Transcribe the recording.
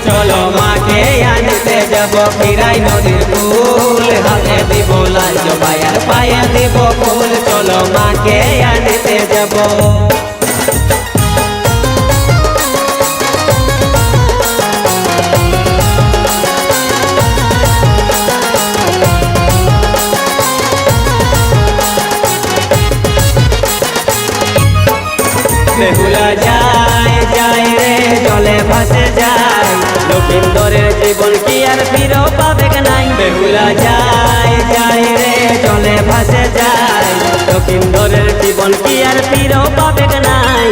চলো মাকে আনতে যাব ফিরাই নদীর ফুল, হাতে দিব লাল জবাইয়ার পায়ে দিব ফুল, চলো মাকে আনতে যাব। বেহুলা যায় যায় রে জলে ভাসে যায়, লক্ষিন্দরের জীবন কি আর ফিরে পাবে নাই। বেহুলা যায় যায় রে জলে ভাসে যায়, লক্ষিন্দরের জীবন কি আর ফিরে পাবে নাই।